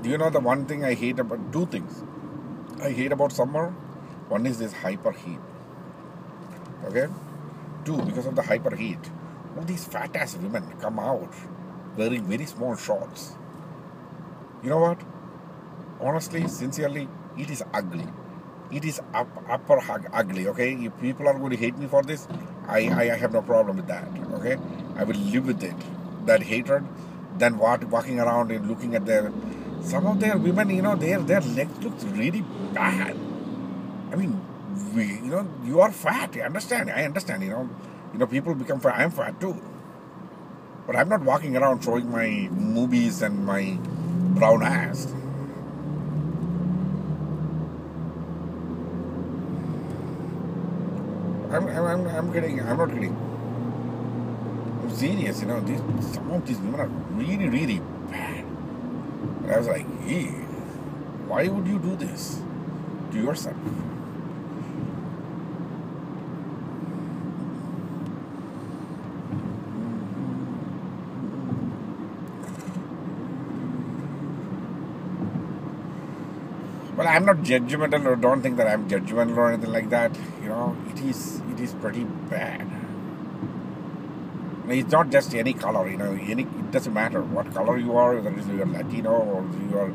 Do you know the one thing I hate about, two things I hate about summer? One is this hyper heat. Okay? Two, because of the hyper heat, all these fat ass women come out wearing very small shorts. You know what? Honestly, sincerely, it is ugly. It is upper ugly, okay? If people are going to hate me for this, I have no problem with that, okay? I will live with it. That hatred, then walking around and looking at some of their women, their legs look really bad. I mean, you are fat. I understand. People become fat. I'm fat too. But I'm not walking around showing my movies and my brown ass. I'm kidding. I'm not kidding. I'm serious. Some of these women are really, really bad. And I was like, hey, why would you do this to yourself? Well, I'm not judgmental, or don't think that I'm judgmental or anything like that. It is pretty bad. It's not just any color, it doesn't matter what color you are, whether you're Latino or you are,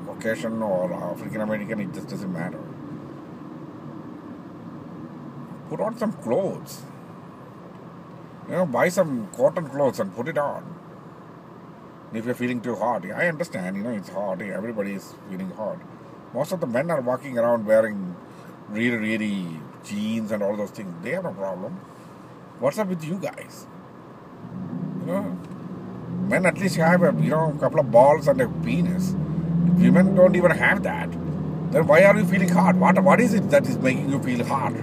Caucasian or African American, it just doesn't matter. Put on some clothes. Buy some cotton clothes and put it on. If you're feeling too hot, I understand, it's hot, everybody is feeling hot. Most of the men are walking around wearing really, really jeans and all those things. They have no problem. What's up with you guys? Men at least have a couple of balls and a penis. Women don't even have that. Then why are you feeling hot? What is it that is making you feel hot?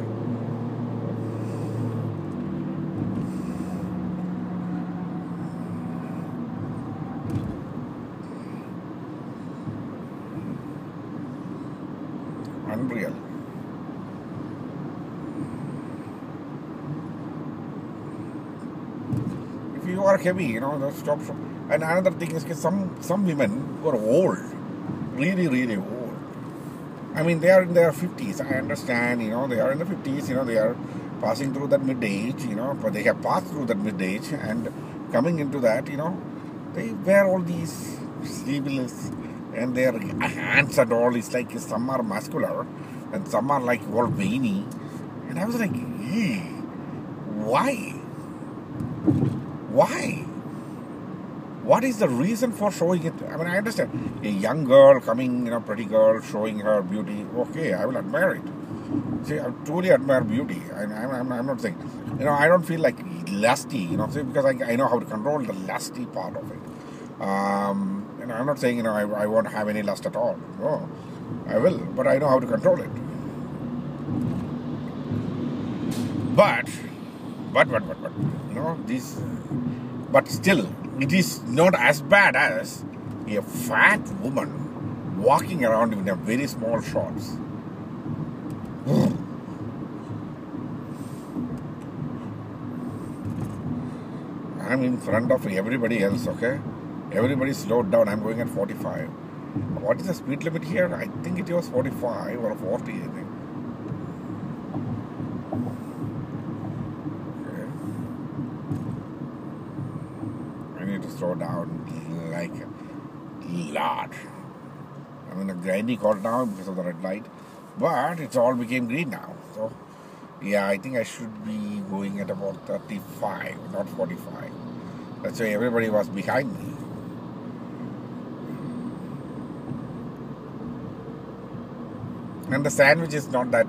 Unreal. If you are heavy, stop. And another thing is some women who are old, really, really old. I mean, they are in their 50s. I understand, they are in the 50s, they are passing through that mid-age, but they have passed through that mid-age and coming into that, they wear all these sleeveless and their hands and all. It's like some are muscular and some are like all veiny. And I was like, why? Why? What is the reason for showing it? I mean, I understand. A young girl coming, pretty girl, showing her beauty. Okay, I will admire it. See, I truly admire beauty. I'm not saying, I don't feel like lusty, see, because I know how to control the lusty part of it. I'm not saying, I won't have any lust at all. No, I will, but I know how to control it. But, these, but still, it is not as bad as a fat woman walking around in a very small shorts. I'm in front of everybody else, okay? Everybody slowed down. I'm going at 45. What is the speed limit here? I think it was 45 or 40, I think. Okay. I need to slow down like a lot. I'm in a grinding call now because of the red light. But it's all became green now. So, yeah, I think I should be going at about 35, not 45. That's why everybody was behind me. And the sandwich is not that,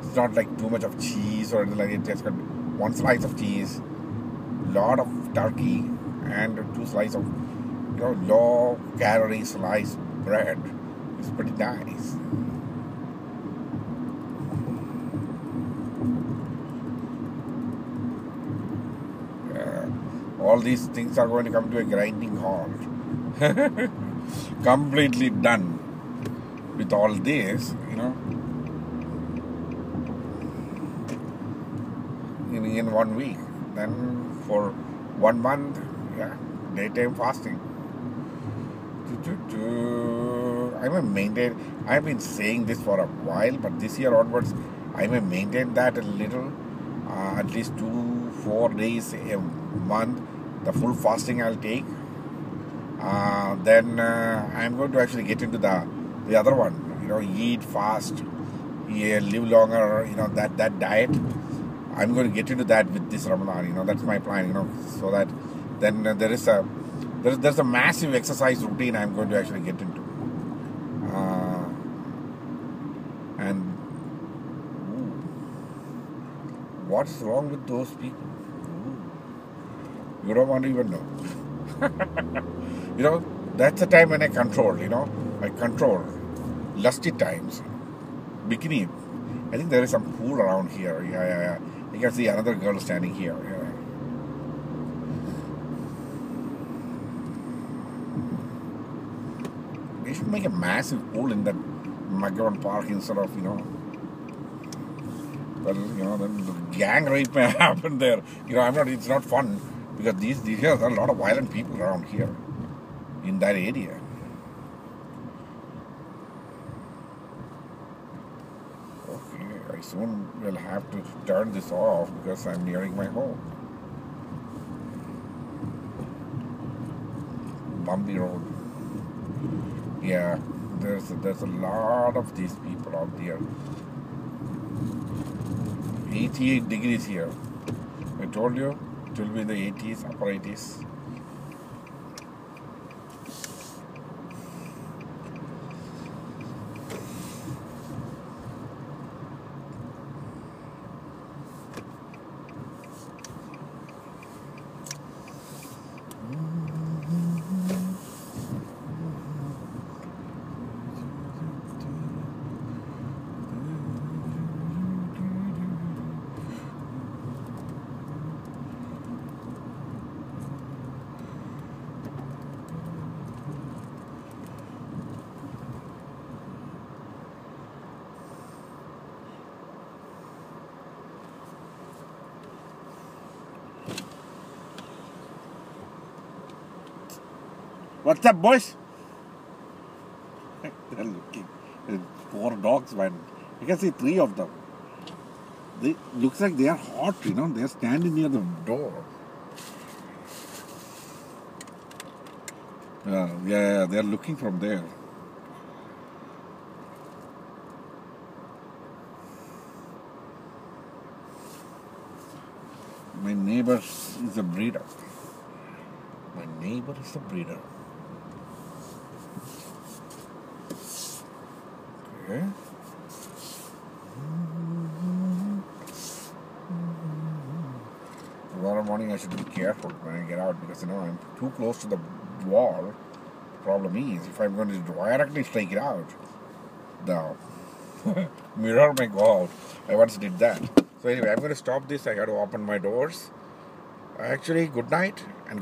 it's not like too much of cheese or anything like it. Just got one slice of cheese, lot of turkey, and two slices of, low calorie sliced bread. It's pretty nice. All these things are going to come to a grinding halt. Completely done with all this, in 1 week. Then for 1 month, daytime fasting. I may maintain. I've been saying this for a while, but this year onwards, I may maintain that a little. At least 2-4 days a month, the full fasting I'll take. Then I'm going to actually get into the other one. Eat fast, live longer. That diet. I'm going to get into that with this Ramadan. That's my plan. So that then there's a massive exercise routine I'm going to actually get into. And what's wrong with those people? You don't want to even know. That's the time when I control. I control lusty times. Bikini. I think there is some pool around here. Yeah. You can see another girl standing here. Yeah. They should make a massive pool in that McGovern Park instead of, Well, then the gang rape may happen there. It's not fun because there are a lot of violent people around here in that area. Okay, I soon will have to turn this off because I'm nearing my home. Bumpy road. Yeah, there's a lot of these people out there. 88 degrees here. I told you it will be in the 80s, upper 80s. What's up, boys? They're looking. Four dogs, man. You can see 3 of them. They looks like they are hot, They're standing near the door. Yeah, they're looking from there. My neighbor is a breeder. Okay. tomorrow morning I should be careful when I get out because I'm too close to the wall. Problem is, if I'm going to directly take it out, the mirror may go out. I once did that. So anyway, I'm going to stop this. I got to open my doors. Actually, good night and